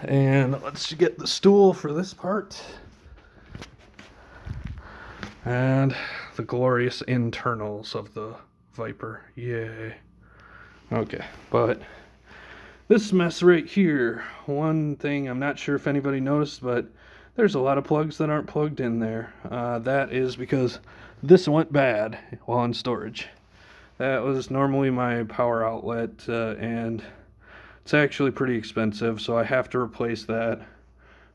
And let's get the stool for this part. And the glorious internals of the Viper. Yay. Okay, but this mess right here, one thing I'm not sure if anybody noticed, but there's a lot of plugs that aren't plugged in there. That is because this went bad while in storage. That was normally my power outlet, and it's actually pretty expensive, so I have to replace that.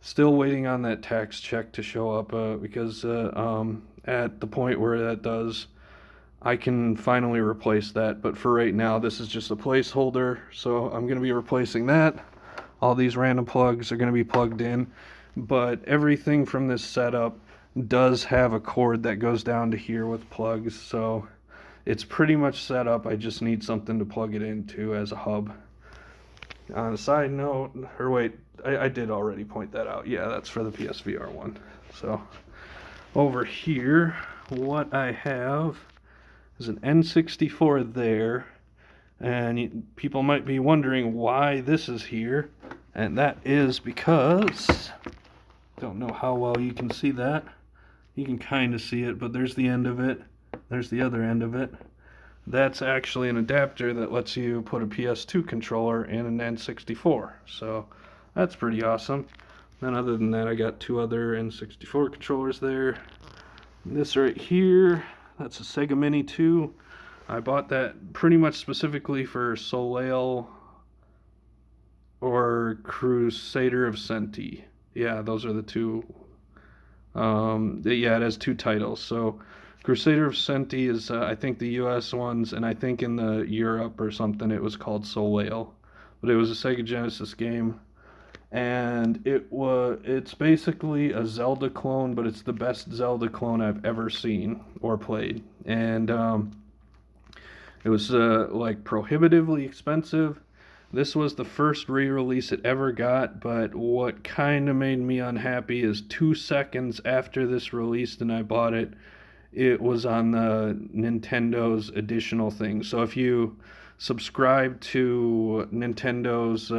Still waiting on that tax check to show up, because at the point where that does, I can finally replace that. But for right now, this is just a placeholder, so I'm going to be replacing that. All these random plugs are going to be plugged in, but everything from this setup does have a cord that goes down to here with plugs, so it's pretty much set up. I just need something to plug it into as a hub. On a side note, or wait, I did already point that out. Yeah, that's for the PSVR one. So over here, what I have is an N64 there, and people might be wondering why this is here, and that is because, don't know how well you can see that. You can kind of see it, but there's the end of it. There's the other end of it. That's actually an adapter that lets you put a PS2 controller in an N64. So that's pretty awesome. Then other than that, I got two other N64 controllers there. This right here, that's a Sega Mini 2. I bought that pretty much specifically for Soleil or Crusader of Senti. Yeah, those are the two. Yeah, it has two titles. So Crusader of Senti is, I think, the US ones, and I think in the Europe or something it was called Soleil. But it was a Sega Genesis game, and it's basically a Zelda clone, but it's the best Zelda clone I've ever seen or played. And it was like prohibitively expensive. This was the first re-release it ever got, but what kind of made me unhappy is 2 seconds after this released and I bought it, it was on the Nintendo's additional thing. So if you subscribe to Nintendo's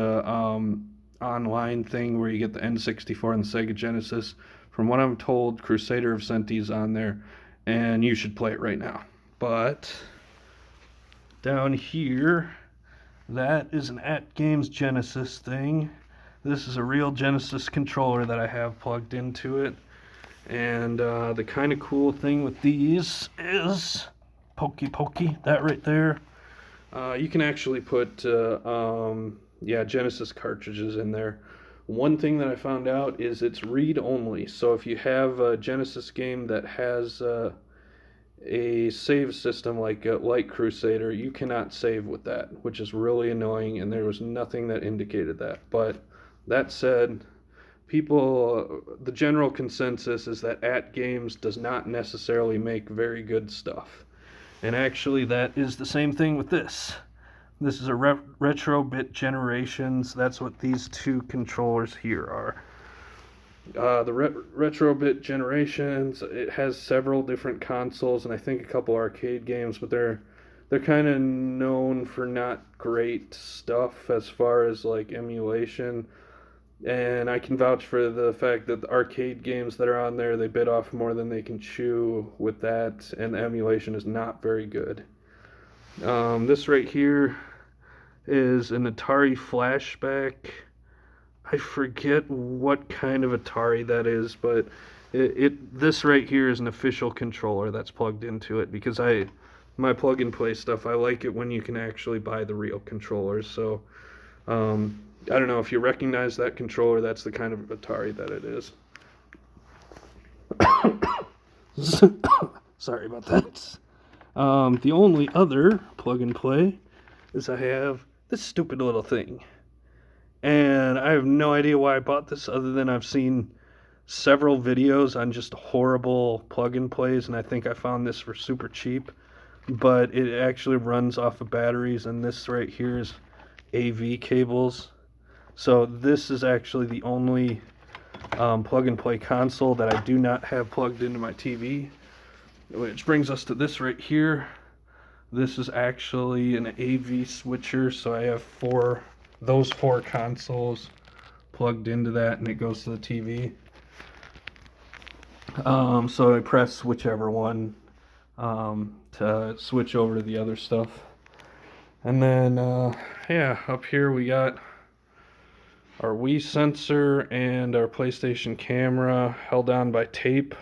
online thing where you get the N64 and the Sega Genesis, from what I'm told, Crusader of Senti's on there, and you should play it right now. But down here, that is an AtGames Genesis thing. This is a real Genesis controller that I have plugged into it. And the kind of cool thing with these is pokey, that right there. You can actually put Genesis cartridges in there. One thing that I found out is it's read only. So if you have a Genesis game that has a save system like Crusader, you cannot save with that, which is really annoying, and there was nothing that indicated that. But that said, the general consensus is that AtGames does not necessarily make very good stuff. And actually that is the same thing with this. This is a Retro Bit Generations. That's what these two controllers here are. The Retro Bit Generations, it has several different consoles and I think a couple arcade games, but they're kind of known for not great stuff as far as like emulation. And I can vouch for the fact that the arcade games that are on there, they bit off more than they can chew with that, and the emulation is not very good. This right here is an Atari Flashback. I forget what kind of Atari that is, but this right here is an official controller that's plugged into it, because my plug and play stuff, I like it when you can actually buy the real controllers. So I don't know if you recognize that controller. That's the kind of Atari that it is. Sorry about that. The only other plug and play is I have this stupid little thing. And I have no idea why I bought this, other than I've seen several videos on just horrible plug and plays, and I think I found this for super cheap. But it actually runs off of batteries, and this right here is AV cables. So this is actually the only plug and play console that I do not have plugged into my TV. Which brings us to this right here. This is actually an AV switcher, so I have those four consoles plugged into that and it goes to the TV. So I press whichever one to switch over to the other stuff. And then, yeah, up here we got our Wii sensor and our PlayStation camera held on by tape.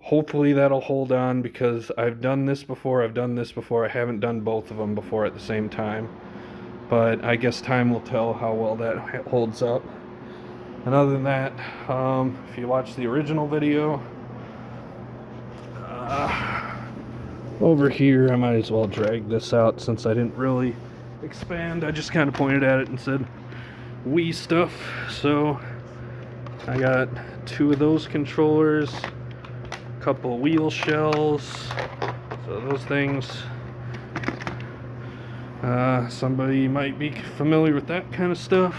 Hopefully that'll hold on, because I've done this before. I haven't done both of them before at the same time. But I guess time will tell how well that holds up. And other than that, if you watch the original video, over here, I might as well drag this out since I didn't really expand. I just kind of pointed at it and said Wii stuff. So I got 2 of those controllers, a couple wheel shells. So those things, somebody might be familiar with that kind of stuff.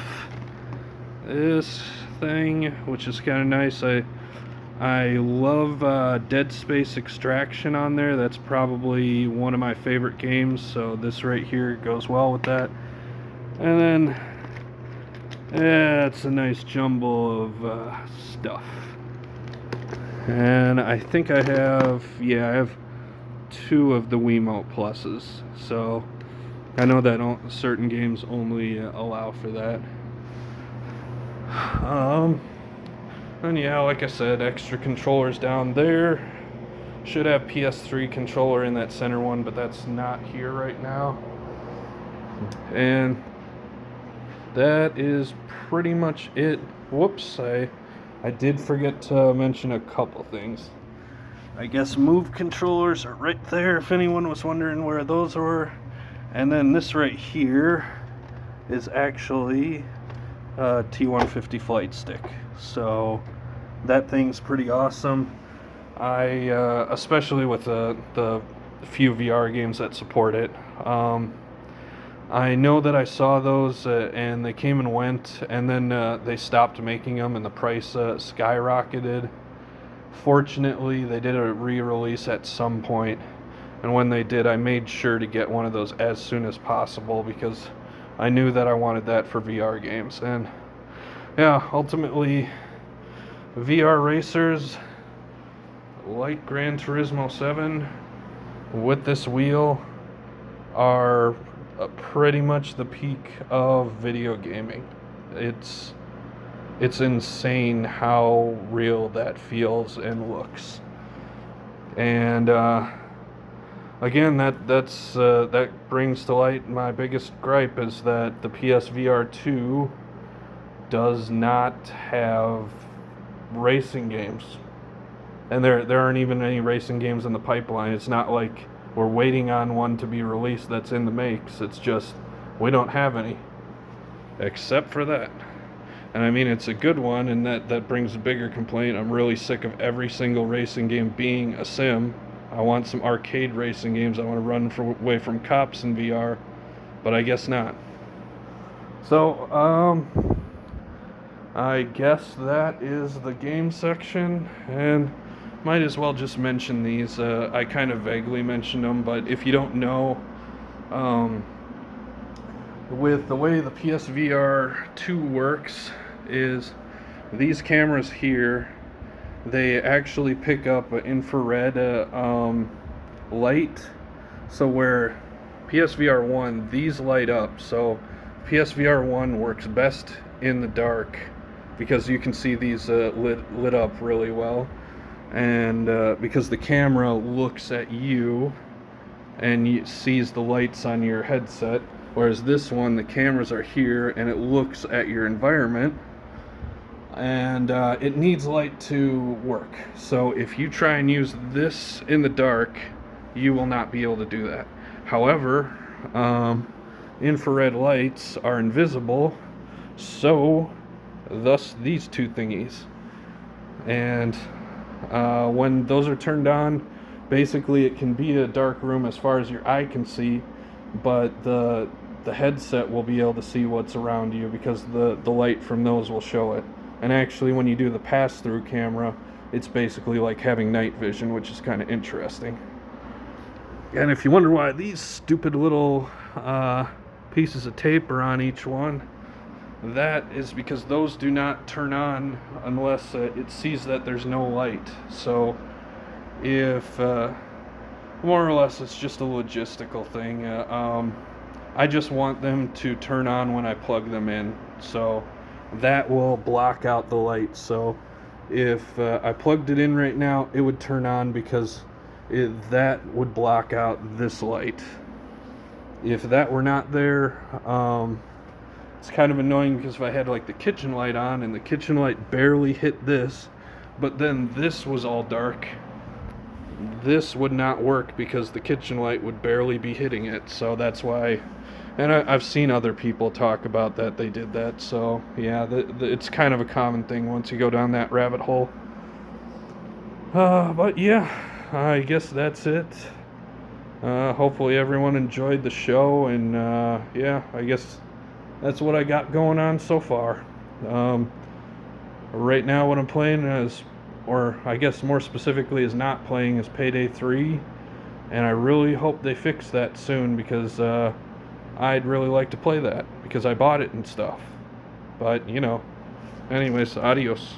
This thing, which is kind of nice. I love Dead Space Extraction on there. That's probably one of my favorite games, so this right here goes well with that. And then, yeah, it's a nice jumble of stuff. And I think I have 2 of the Wiimote Pluses. So I know that certain games only allow for that. And yeah, like I said, extra controllers down there. Should have PS3 controller in that center one, but that's not here right now. And that is pretty much it. Whoops, I did forget to mention a couple things. I guess move controllers are right there, if anyone was wondering where those were. And then this right here is actually a T150 flight stick. So that thing's pretty awesome. I especially with the few VR games that support it. I know that I saw those and they came and went, and then they stopped making them and the price skyrocketed. Fortunately, they did a re-release at some point, and when they did, I made sure to get one of those as soon as possible because I knew that I wanted that for VR games. And yeah, ultimately, VR racers like Gran Turismo 7 with this wheel are pretty much the peak of video gaming. It's insane how real that feels and looks. And again, that brings to light my biggest gripe is that the PSVR 2 does not have racing games. And there aren't even any racing games in the pipeline. It's not like we're waiting on one to be released that's in the makes. It's just we don't have any, except for that. And I mean, it's a good one, and that brings a bigger complaint. I'm really sick of every single racing game being a sim. I want some arcade racing games. I want to run away from cops in VR, but I guess not. So, I guess that is the game section, and might as well just mention these. I kind of vaguely mentioned them, but if you don't know, with the way the PSVR 2 works is these cameras here, they actually pick up an infrared light. So where PSVR 1, these light up. So PSVR 1 works best in the dark because you can see these lit up really well. And because the camera looks at you and sees the lights on your headset, whereas this one, the cameras are here and it looks at your environment, and it needs light to work. So if you try and use this in the dark, you will not be able to do that. However, infrared lights are invisible, so thus these two thingies. And when those are turned on, basically it can be a dark room as far as your eye can see, but the headset will be able to see what's around you because the light from those will show it. And actually, when you do the pass-through camera, it's basically like having night vision, which is kind of interesting. And if you wonder why these stupid little pieces of tape are on each one, that is because those do not turn on unless it sees that there's no light. So if more or less it's just a logistical thing. I just want them to turn on when I plug them in, so that will block out the light. So if I plugged it in right now, it would turn on because that would block out this light. If that were not there, it's kind of annoying because if I had like the kitchen light on and the kitchen light barely hit this, but then this was all dark, this would not work because the kitchen light would barely be hitting it. So that's why, and I've seen other people talk about that they did that. So yeah, it's kind of a common thing once you go down that rabbit hole. But yeah, I guess that's it. Hopefully everyone enjoyed the show, and yeah, I guess that's what I got going on so far. Right now what I'm playing is, or I guess more specifically is not playing, is Payday 3, and I really hope they fix that soon because I'd really like to play that because I bought it and stuff. But, you know, anyways, adios.